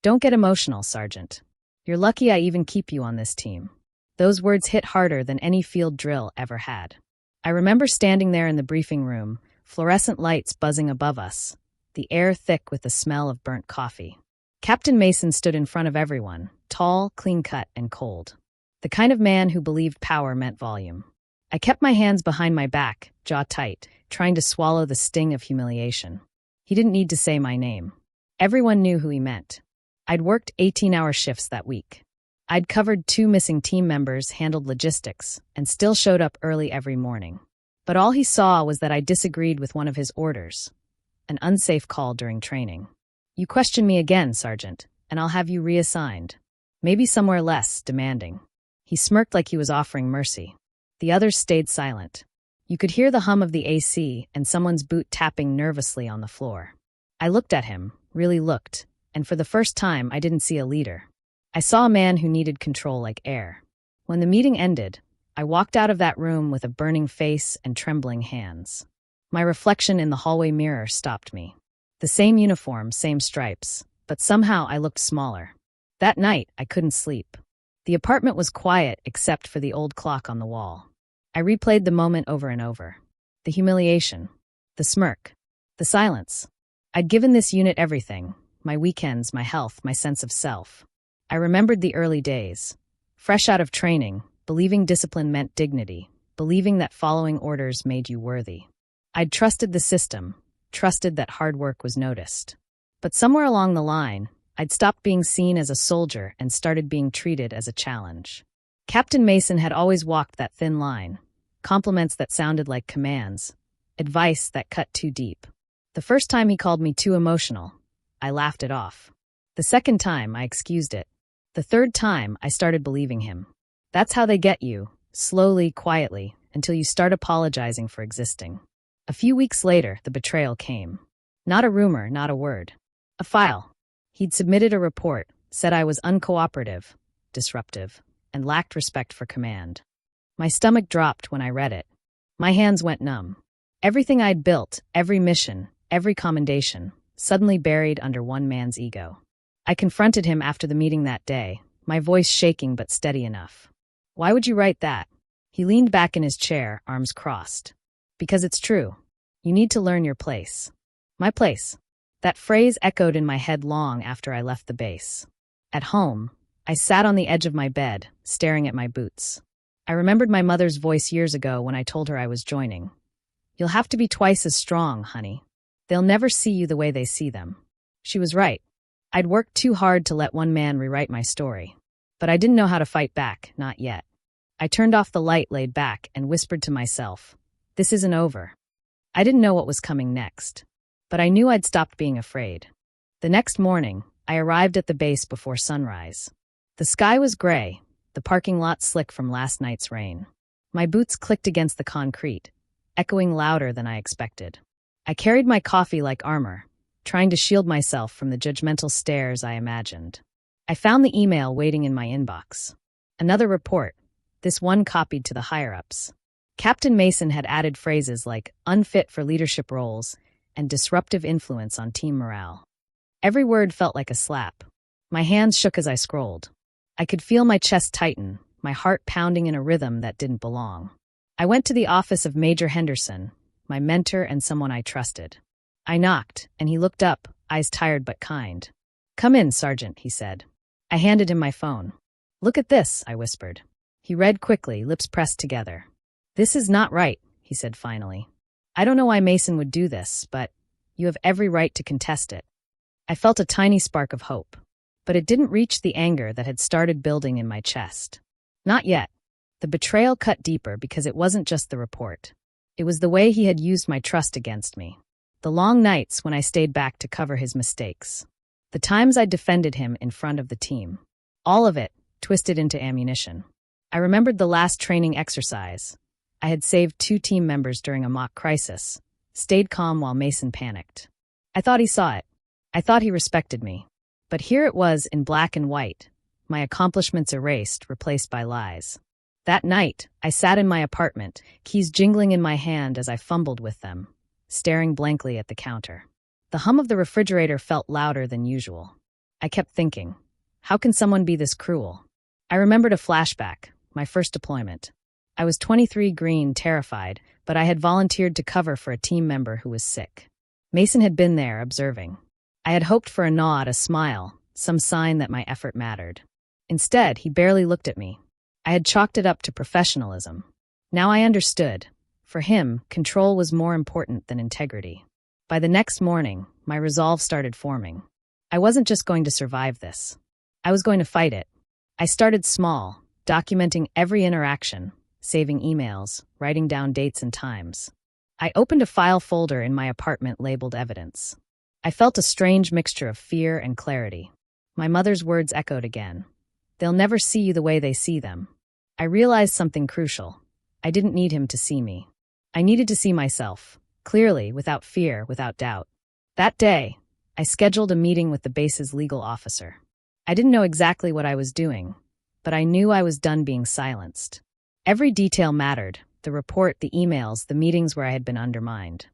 Don't get emotional, Sergeant. You're lucky I even keep you on this team. Those words hit harder than any field drill ever had. I remember standing there in the briefing room, fluorescent lights buzzing above us, the air thick with the smell of burnt coffee. Captain Mason stood in front of everyone, tall, clean-cut, and cold. The kind of man who believed power meant volume. I kept my hands behind my back, jaw tight, trying to swallow the sting of humiliation. He didn't need to say my name. Everyone knew who he meant. I'd worked 18-hour shifts that week. I'd covered 2 missing team members, handled logistics, and still showed up early every morning. But all he saw was that I disagreed with one of his orders, an unsafe call during training. You question me again, Sergeant, and I'll have you reassigned. Maybe somewhere less demanding. He smirked like he was offering mercy. The others stayed silent. You could hear the hum of the AC and someone's boot tapping nervously on the floor. I looked at him, really looked, and for the first time I didn't see a leader. I saw a man who needed control like air. When the meeting ended, I walked out of that room with a burning face and trembling hands. My reflection in the hallway mirror stopped me. The same uniform, same stripes, but somehow I looked smaller. That night, I couldn't sleep. The apartment was quiet except for the old clock on the wall. I replayed the moment over and over. The humiliation, the smirk, the silence. I'd given this unit everything, my weekends, my health, my sense of self. I remembered the early days. Fresh out of training, believing discipline meant dignity, believing that following orders made you worthy. I'd trusted the system, trusted that hard work was noticed. But somewhere along the line, I'd stopped being seen as a soldier and started being treated as a challenge. Captain Mason had always walked that thin line, compliments that sounded like commands, advice that cut too deep. The first time he called me too emotional, I laughed it off. The second time, I excused it. The third time, I started believing him. That's how they get you, slowly, quietly, until you start apologizing for existing. A few weeks later, the betrayal came. Not a rumor, not a word. A file. He'd submitted a report, said I was uncooperative, disruptive, and lacked respect for command. My stomach dropped when I read it. My hands went numb. Everything I'd built, every mission, every commendation, suddenly buried under one man's ego. I confronted him after the meeting that day, my voice shaking but steady enough. Why would you write that? He leaned back in his chair, arms crossed. Because it's true. You need to learn your place. My place. That phrase echoed in my head long after I left the base. At home, I sat on the edge of my bed, staring at my boots. I remembered my mother's voice years ago when I told her I was joining. You'll have to be twice as strong, honey. They'll never see you the way they see them. She was right. I'd worked too hard to let one man rewrite my story. But I didn't know how to fight back, not yet. I turned off the light, laid back, and whispered to myself, this isn't over. I didn't know what was coming next, but I knew I'd stopped being afraid. The next morning, I arrived at the base before sunrise. The sky was gray, the parking lot slick from last night's rain. My boots clicked against the concrete, echoing louder than I expected. I carried my coffee like armor, trying to shield myself from the judgmental stares I imagined. I found the email waiting in my inbox. Another report, this one copied to the higher-ups. Captain Mason had added phrases like unfit for leadership roles and disruptive influence on team morale. Every word felt like a slap. My hands shook as I scrolled. I could feel my chest tighten, my heart pounding in a rhythm that didn't belong. I went to the office of Major Henderson, my mentor and someone I trusted. I knocked, and he looked up, eyes tired but kind. Come in, Sergeant, he said. I handed him my phone. Look at this, I whispered. He read quickly, lips pressed together. This is not right, he said finally. I don't know why Mason would do this, but you have every right to contest it. I felt a tiny spark of hope, but it didn't reach the anger that had started building in my chest. Not yet. The betrayal cut deeper because it wasn't just the report. It was the way he had used my trust against me. The long nights when I stayed back to cover his mistakes. The times I defended him in front of the team. All of it twisted into ammunition. I remembered the last training exercise. I had saved 2 team members during a mock crisis, stayed calm while Mason panicked. I thought he saw it. I thought he respected me. But here it was in black and white, my accomplishments erased, replaced by lies. That night, I sat in my apartment, keys jingling in my hand as I fumbled with them, staring blankly at the counter. The hum of the refrigerator felt louder than usual. I kept thinking, how can someone be this cruel? I remembered a flashback, my first deployment. I was 23 green, terrified, but I had volunteered to cover for a team member who was sick. Mason had been there, observing. I had hoped for a nod, a smile, some sign that my effort mattered. Instead, he barely looked at me. I had chalked it up to professionalism. Now I understood. For him, control was more important than integrity. By the next morning, my resolve started forming. I wasn't just going to survive this. I was going to fight it. I started small, documenting every interaction, saving emails, writing down dates and times. I opened a file folder in my apartment labeled evidence. I felt a strange mixture of fear and clarity. My mother's words echoed again. They'll never see you the way they see them. I realized something crucial. I didn't need him to see me. I needed to see myself, clearly, without fear, without doubt. That day, I scheduled a meeting with the base's legal officer. I didn't know exactly what I was doing, but I knew I was done being silenced. Every detail mattered, the report, the emails, the meetings where I had been undermined.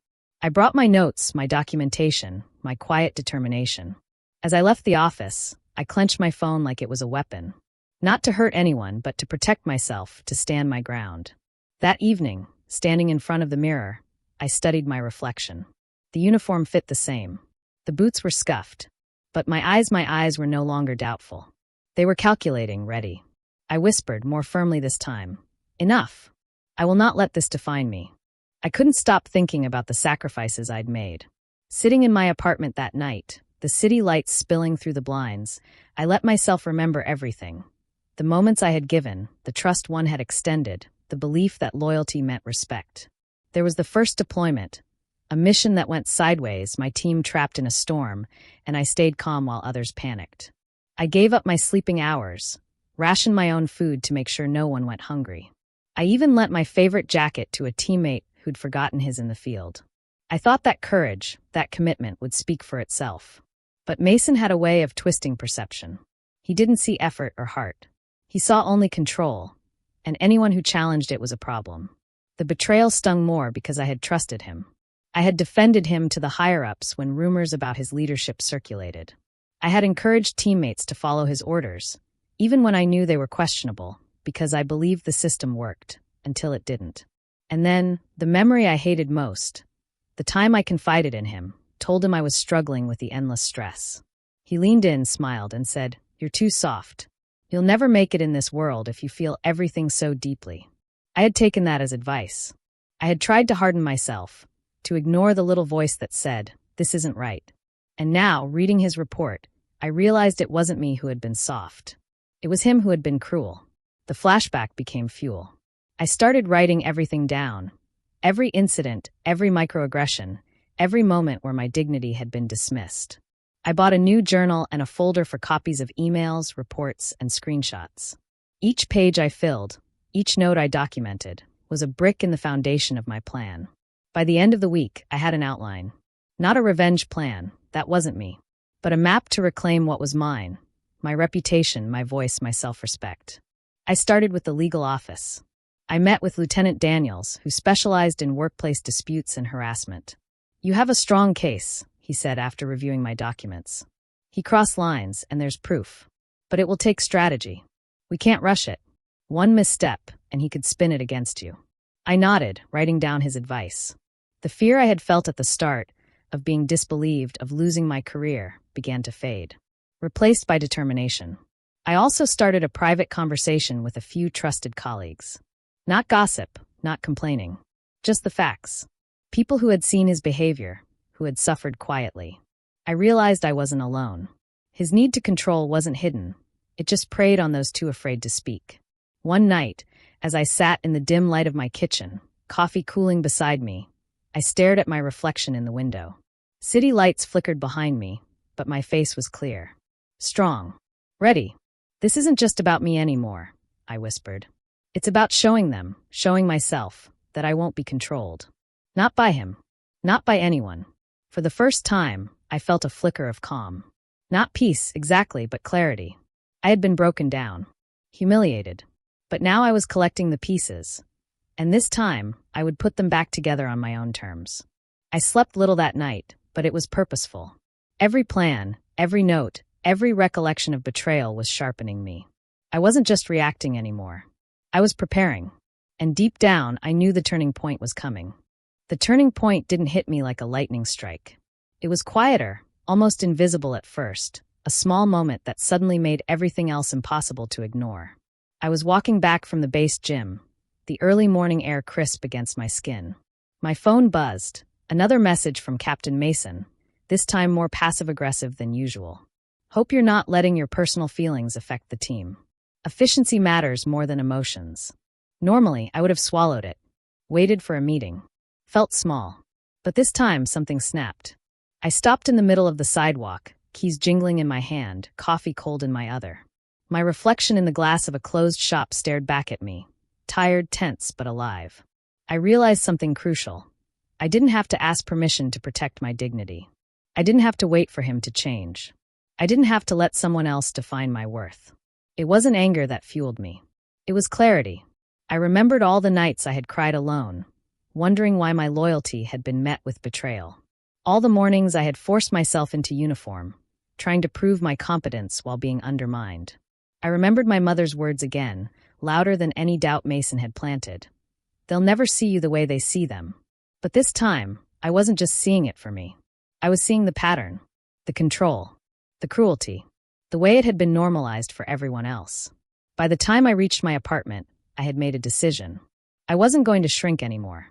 I brought my notes, my documentation, my quiet determination. As I left the office, I clenched my phone like it was a weapon. Not to hurt anyone, but to protect myself, to stand my ground. That evening, standing in front of the mirror, I studied my reflection. The uniform fit the same. The boots were scuffed. But my eyes were no longer doubtful. They were calculating, ready. I whispered, more firmly this time. Enough. I will not let this define me. I couldn't stop thinking about the sacrifices I'd made. Sitting in my apartment that night, the city lights spilling through the blinds, I let myself remember everything. The moments I had given, the trust one had extended, the belief that loyalty meant respect. There was the first deployment, a mission that went sideways, my team trapped in a storm, and I stayed calm while others panicked. I gave up my sleeping hours, rationed my own food to make sure no one went hungry. I even lent my favorite jacket to a teammate who'd forgotten his in the field. I thought that courage, that commitment would speak for itself. But Mason had a way of twisting perception. He didn't see effort or heart. He saw only control, and anyone who challenged it was a problem. The betrayal stung more because I had trusted him. I had defended him to the higher-ups when rumors about his leadership circulated. I had encouraged teammates to follow his orders, even when I knew they were questionable, because I believed the system worked, until it didn't. And then, the memory I hated most, the time I confided in him, told him I was struggling with the endless stress. He leaned in, smiled, and said, "You're too soft. You'll never make it in this world if you feel everything so deeply." I had taken that as advice. I had tried to harden myself, to ignore the little voice that said, "This isn't right." And now, reading his report, I realized it wasn't me who had been soft. It was him who had been cruel. The flashback became fuel. I started writing everything down. Every incident, every microaggression, every moment where my dignity had been dismissed. I bought a new journal and a folder for copies of emails, reports, and screenshots. Each page I filled, each note I documented, was a brick in the foundation of my plan. By the end of the week, I had an outline. Not a revenge plan, that wasn't me, but a map to reclaim what was mine, my reputation, my voice, my self-respect. I started with the legal office. I met with Lieutenant Daniels, who specialized in workplace disputes and harassment. "You have a strong case," he said after reviewing my documents. "He crossed lines, and there's proof. But it will take strategy. We can't rush it. One misstep, and he could spin it against you." I nodded, writing down his advice. The fear I had felt at the start, of being disbelieved, of losing my career, began to fade, replaced by determination. I also started a private conversation with a few trusted colleagues. Not gossip, not complaining. Just the facts. People who had seen his behavior, who had suffered quietly. I realized I wasn't alone. His need to control wasn't hidden. It just preyed on those too afraid to speak. One night, as I sat in the dim light of my kitchen, coffee cooling beside me, I stared at my reflection in the window. City lights flickered behind me, but my face was clear. Strong. Ready. "This isn't just about me anymore," I whispered. "It's about showing them, showing myself, that I won't be controlled. Not by him. Not by anyone." For the first time, I felt a flicker of calm. Not peace, exactly, but clarity. I had been broken down. Humiliated. But now I was collecting the pieces. And this time, I would put them back together on my own terms. I slept little that night, but it was purposeful. Every plan, every note, Every recollection of betrayal was sharpening me. I wasn't just reacting anymore. I was preparing. And deep down, I knew the turning point was coming. The turning point didn't hit me like a lightning strike. It was quieter, almost invisible at first, a small moment that suddenly made everything else impossible to ignore. I was walking back from the base gym, the early morning air crisp against my skin. My phone buzzed, another message from Captain Mason, this time more passive-aggressive than usual. Hope you're not letting your personal feelings affect the team. Efficiency matters more than emotions. Normally, I would have swallowed it, waited for a meeting, felt small. But this time, something snapped. I stopped in the middle of the sidewalk, keys jingling in my hand, coffee cold in my other. My reflection in the glass of a closed shop stared back at me, tired, tense, but alive. I realized something crucial. I didn't have to ask permission to protect my dignity. I didn't have to wait for him to change. I didn't have to let someone else define my worth. It wasn't anger that fueled me. It was clarity. I remembered all the nights I had cried alone, wondering why my loyalty had been met with betrayal. All the mornings I had forced myself into uniform, trying to prove my competence while being undermined. I remembered my mother's words again, louder than any doubt Mason had planted. They'll never see you the way they see them. But this time, I wasn't just seeing it for me. I was seeing the pattern, the control, the cruelty, the way it had been normalized for everyone else. By the time I reached my apartment, I had made a decision. I wasn't going to shrink anymore.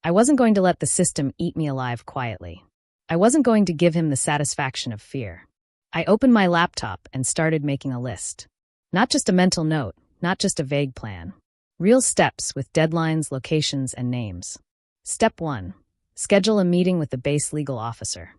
I wasn't going to let the system eat me alive quietly. I wasn't going to give him the satisfaction of fear. I opened my laptop and started making a list. Not just a mental note, not just a vague plan. Real steps with deadlines, locations, and names. Step 1. Schedule a meeting with the base legal officer.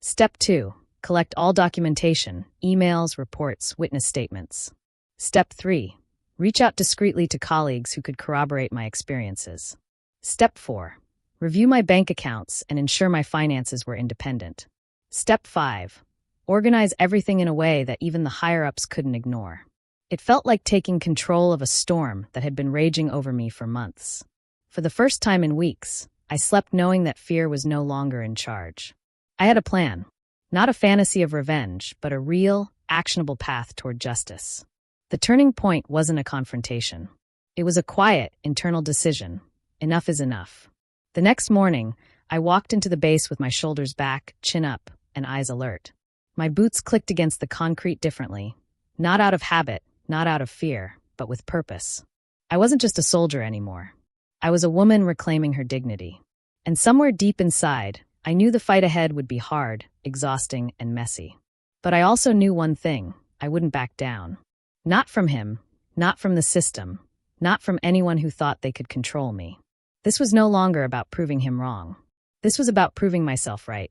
Step 2. Collect all documentation, emails, reports, witness statements. Step 3. Reach out discreetly to colleagues who could corroborate my experiences. Step 4. Review my bank accounts and ensure my finances were independent. Step 5. Organize everything in a way that even the higher-ups couldn't ignore. It felt like taking control of a storm that had been raging over me for months. For the first time in weeks, I slept knowing that fear was no longer in charge. I had a plan. Not a fantasy of revenge, but a real, actionable path toward justice. The turning point wasn't a confrontation. It was a quiet, internal decision. Enough is enough. The next morning, I walked into the base with my shoulders back, chin up, and eyes alert. My boots clicked against the concrete differently, not out of habit, not out of fear, but with purpose. I wasn't just a soldier anymore. I was a woman reclaiming her dignity. And somewhere deep inside, I knew the fight ahead would be hard, exhausting, and messy. But I also knew one thing: I wouldn't back down. Not from him, not from the system, not from anyone who thought they could control me. This was no longer about proving him wrong. This was about proving myself right.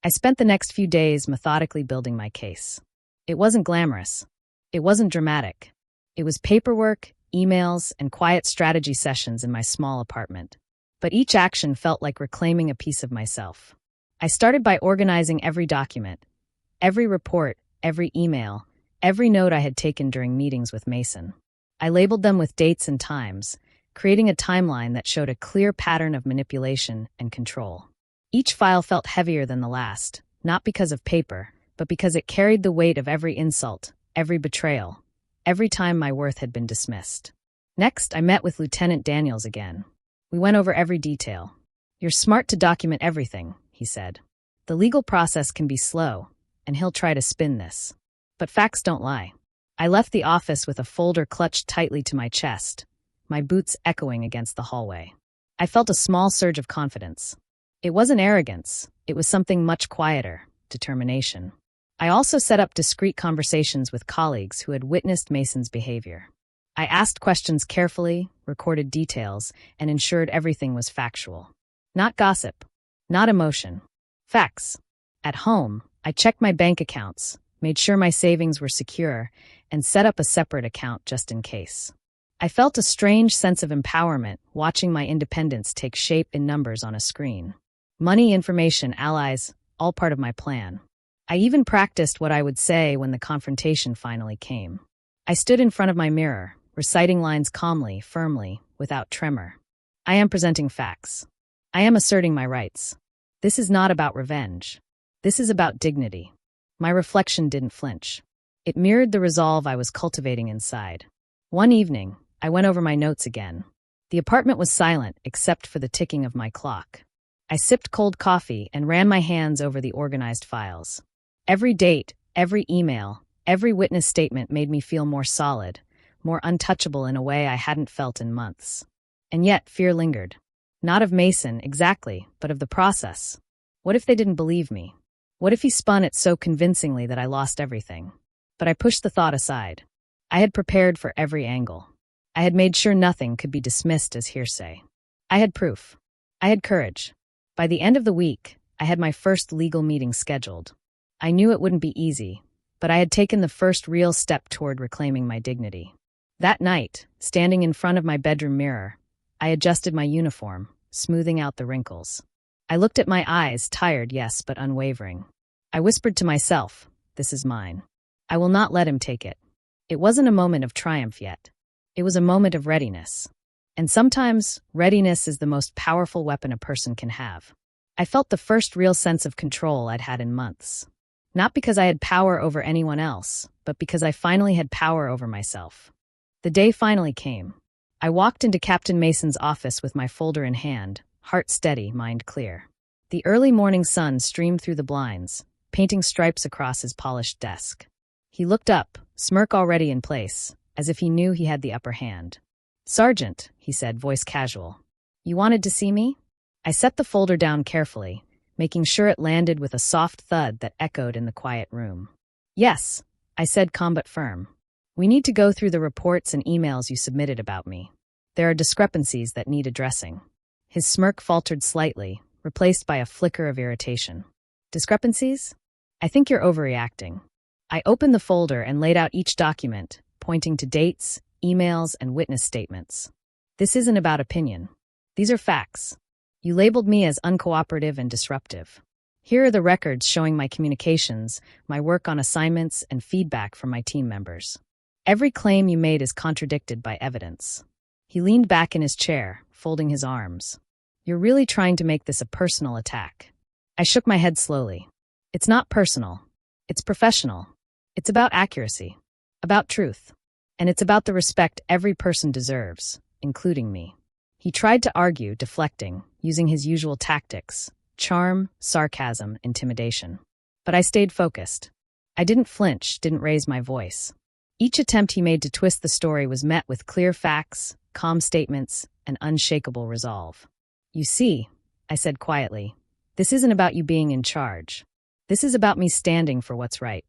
I spent the next few days methodically building my case. It wasn't glamorous. It wasn't dramatic. It was paperwork, emails, and quiet strategy sessions in my small apartment. But each action felt like reclaiming a piece of myself. I started by organizing every document, every report, every email, every note I had taken during meetings with Mason. I labeled them with dates and times, creating a timeline that showed a clear pattern of manipulation and control. Each file felt heavier than the last, not because of paper, but because it carried the weight of every insult, every betrayal, every time my worth had been dismissed. Next, I met with Lieutenant Daniels again. We went over every detail. "You're smart to document everything," he said. "The legal process can be slow, and he'll try to spin this. But facts don't lie." I left the office with a folder clutched tightly to my chest, my boots echoing against the hallway. I felt a small surge of confidence. It wasn't arrogance. It was something much quieter: determination. I also set up discreet conversations with colleagues who had witnessed Mason's behavior. I asked questions carefully, recorded details, and ensured everything was factual. Not gossip, not emotion. Facts. At home, I checked my bank accounts, made sure my savings were secure, and set up a separate account just in case. I felt a strange sense of empowerment watching my independence take shape in numbers on a screen. Money, information, allies, all part of my plan. I even practiced what I would say when the confrontation finally came. I stood in front of my mirror, reciting lines calmly, firmly, without tremor. I am presenting facts. I am asserting my rights. This is not about revenge. This is about dignity. My reflection didn't flinch. It mirrored the resolve I was cultivating inside. One evening, I went over my notes again. The apartment was silent except for the ticking of my clock. I sipped cold coffee and ran my hands over the organized files. Every date, every email, every witness statement made me feel more solid, more untouchable in a way I hadn't felt in months. And yet, fear lingered. Not of Mason, exactly, but of the process. What if they didn't believe me? What if he spun it so convincingly that I lost everything? But I pushed the thought aside. I had prepared for every angle. I had made sure nothing could be dismissed as hearsay. I had proof. I had courage. By the end of the week, I had my first legal meeting scheduled. I knew it wouldn't be easy, but I had taken the first real step toward reclaiming my dignity. That night, standing in front of my bedroom mirror, I adjusted my uniform, smoothing out the wrinkles. I looked at my eyes, tired, yes, but unwavering. I whispered to myself, "This is mine. I will not let him take it." It wasn't a moment of triumph yet. It was a moment of readiness. And sometimes, readiness is the most powerful weapon a person can have. I felt the first real sense of control I'd had in months. Not because I had power over anyone else, but because I finally had power over myself. The day finally came. I walked into Captain Mason's office with my folder in hand, heart steady, mind clear. The early morning sun streamed through the blinds, painting stripes across his polished desk. He looked up, smirk already in place, as if he knew he had the upper hand. "Sergeant," he said, voice casual. "You wanted to see me?" I set the folder down carefully, making sure it landed with a soft thud that echoed in the quiet room. "Yes," I said, calm but firm. "We need to go through the reports and emails you submitted about me. There are discrepancies that need addressing." His smirk faltered slightly, replaced by a flicker of irritation. "Discrepancies? I think you're overreacting." I opened the folder and laid out each document, pointing to dates, emails, and witness statements. "This isn't about opinion. These are facts. You labeled me as uncooperative and disruptive. Here are the records showing my communications, my work on assignments, and feedback from my team members. Every claim you made is contradicted by evidence." He leaned back in his chair, folding his arms. "You're really trying to make this a personal attack." I shook my head slowly. "It's not personal. It's professional. It's about accuracy, about truth, and it's about the respect every person deserves, including me." He tried to argue, deflecting, using his usual tactics: charm, sarcasm, intimidation. But I stayed focused. I didn't flinch, didn't raise my voice. Each attempt he made to twist the story was met with clear facts, calm statements, and unshakable resolve. "You see," I said quietly, "this isn't about you being in charge. This is about me standing for what's right,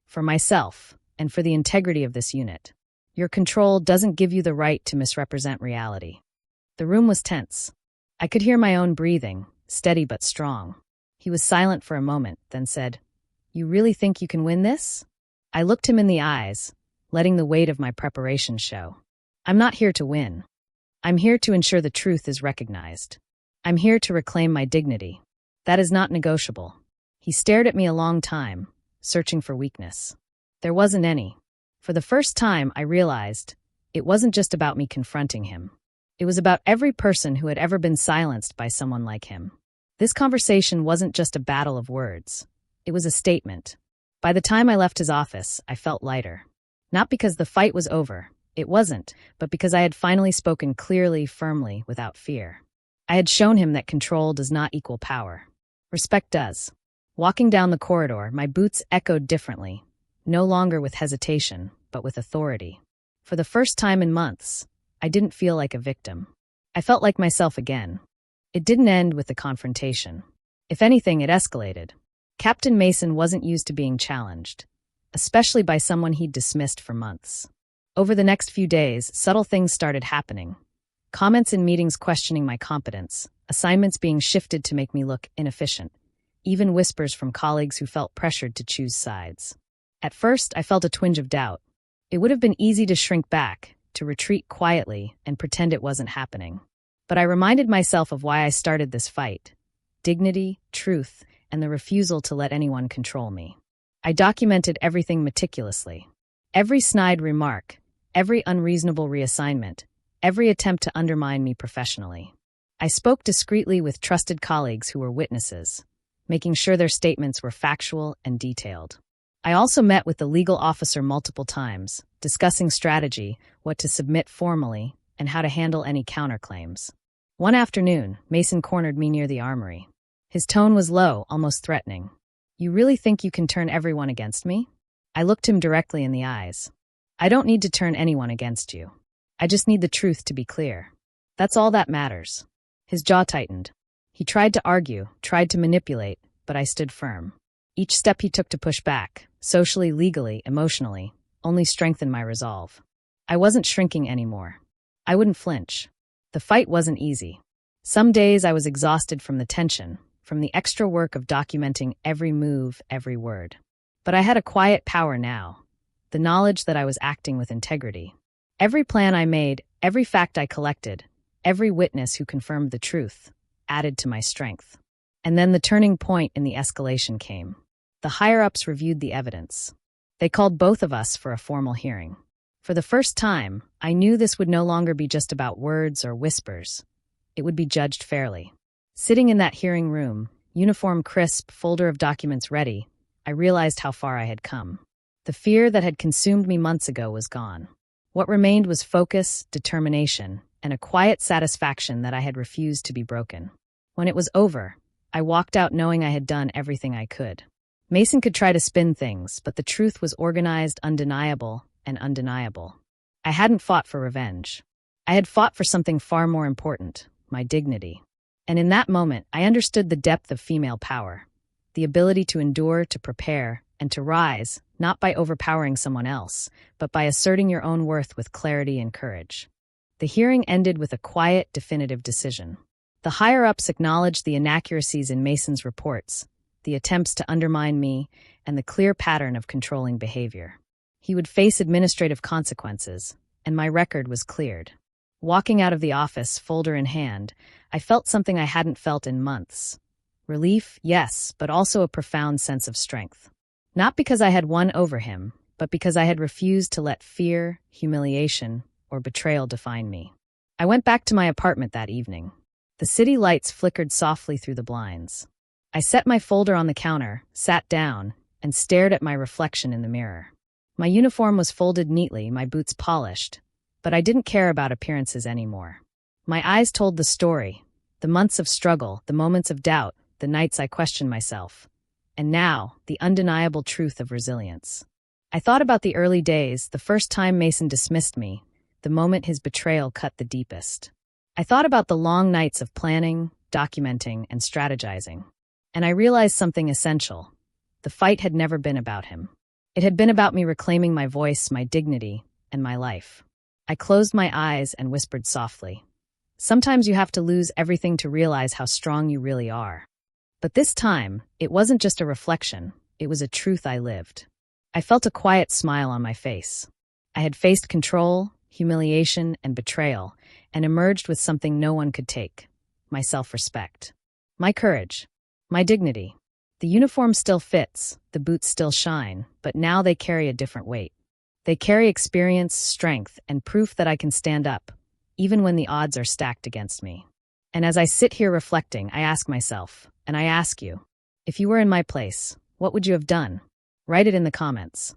for myself, and for the integrity of this unit. Your control doesn't give you the right to misrepresent reality." The room was tense. I could hear my own breathing, steady but strong. He was silent for a moment, then said, "You really think you can win this?" I looked him in the eyes, letting the weight of my preparation show. "I'm not here to win. I'm here to ensure the truth is recognized. I'm here to reclaim my dignity. That is not negotiable." He stared at me a long time, searching for weakness. There wasn't any. For the first time, I realized it wasn't just about me confronting him. It was about every person who had ever been silenced by someone like him. This conversation wasn't just a battle of words. It was a statement. By the time I left his office, I felt lighter. Not because the fight was over. It wasn't, but because I had finally spoken clearly, firmly, without fear. I had shown him that control does not equal power. Respect does. Walking down the corridor, my boots echoed differently, no longer with hesitation, but with authority. For the first time in months, I didn't feel like a victim. I felt like myself again. It didn't end with the confrontation. If anything, it escalated. Captain Mason wasn't used to being challenged, especially by someone he'd dismissed for months. Over the next few days, subtle things started happening. Comments in meetings questioning my competence, assignments being shifted to make me look inefficient, even whispers from colleagues who felt pressured to choose sides. At first, I felt a twinge of doubt. It would have been easy to shrink back, to retreat quietly and pretend it wasn't happening. But I reminded myself of why I started this fight: dignity, truth, and the refusal to let anyone control me. I documented everything meticulously. Every snide remark, every unreasonable reassignment, every attempt to undermine me professionally. I spoke discreetly with trusted colleagues who were witnesses, making sure their statements were factual and detailed. I also met with the legal officer multiple times, discussing strategy, what to submit formally, and how to handle any counterclaims. One afternoon, Mason cornered me near the armory. His tone was low, almost threatening. "You really think you can turn everyone against me?" I looked him directly in the eyes. "I don't need to turn anyone against you. I just need the truth to be clear. That's all that matters." His jaw tightened. He tried to argue, tried to manipulate, but I stood firm. Each step he took to push back, socially, legally, emotionally, only strengthened my resolve. I wasn't shrinking anymore. I wouldn't flinch. The fight wasn't easy. Some days I was exhausted from the tension, from the extra work of documenting every move, every word. But I had a quiet power now, the knowledge that I was acting with integrity. Every plan I made, every fact I collected, every witness who confirmed the truth, added to my strength. And then the turning point in the escalation came. The higher-ups reviewed the evidence. They called both of us for a formal hearing. For the first time, I knew this would no longer be just about words or whispers. It would be judged fairly. Sitting in that hearing room, uniform crisp, folder of documents ready, I realized how far I had come. The fear that had consumed me months ago was gone. What remained was focus, determination, and a quiet satisfaction that I had refused to be broken. When it was over, I walked out knowing I had done everything I could. Mason could try to spin things, but the truth was organized, undeniable, and undeniable. I hadn't fought for revenge. I had fought for something far more important, my dignity. And in that moment, I understood the depth of female power, the ability to endure, to prepare, and to rise, not by overpowering someone else, but by asserting your own worth with clarity and courage. The hearing ended with a quiet, definitive decision. The higher-ups acknowledged the inaccuracies in Mason's reports, the attempts to undermine me, and the clear pattern of controlling behavior. He would face administrative consequences, and my record was cleared. Walking out of the office, folder in hand, I felt something I hadn't felt in months. Relief, yes, but also a profound sense of strength. Not because I had won over him, but because I had refused to let fear, humiliation, or betrayal define me. I went back to my apartment that evening. The city lights flickered softly through the blinds. I set my folder on the counter, sat down, and stared at my reflection in the mirror. My uniform was folded neatly, my boots polished, but I didn't care about appearances anymore. My eyes told the story, the months of struggle, the moments of doubt, the nights I questioned myself. And now, the undeniable truth of resilience. I thought about the early days, the first time Mason dismissed me, the moment his betrayal cut the deepest. I thought about the long nights of planning, documenting, and strategizing. And I realized something essential. The fight had never been about him. It had been about me reclaiming my voice, my dignity, and my life. I closed my eyes and whispered softly. Sometimes you have to lose everything to realize how strong you really are. But this time, it wasn't just a reflection, it was a truth I lived. I felt a quiet smile on my face. I had faced control, humiliation, and betrayal, and emerged with something no one could take: my self-respect, my courage, my dignity. The uniform still fits, the boots still shine, but now they carry a different weight. They carry experience, strength, and proof that I can stand up, even when the odds are stacked against me. And as I sit here reflecting, I ask myself, and I ask you, if you were in my place, what would you have done? Write it in the comments.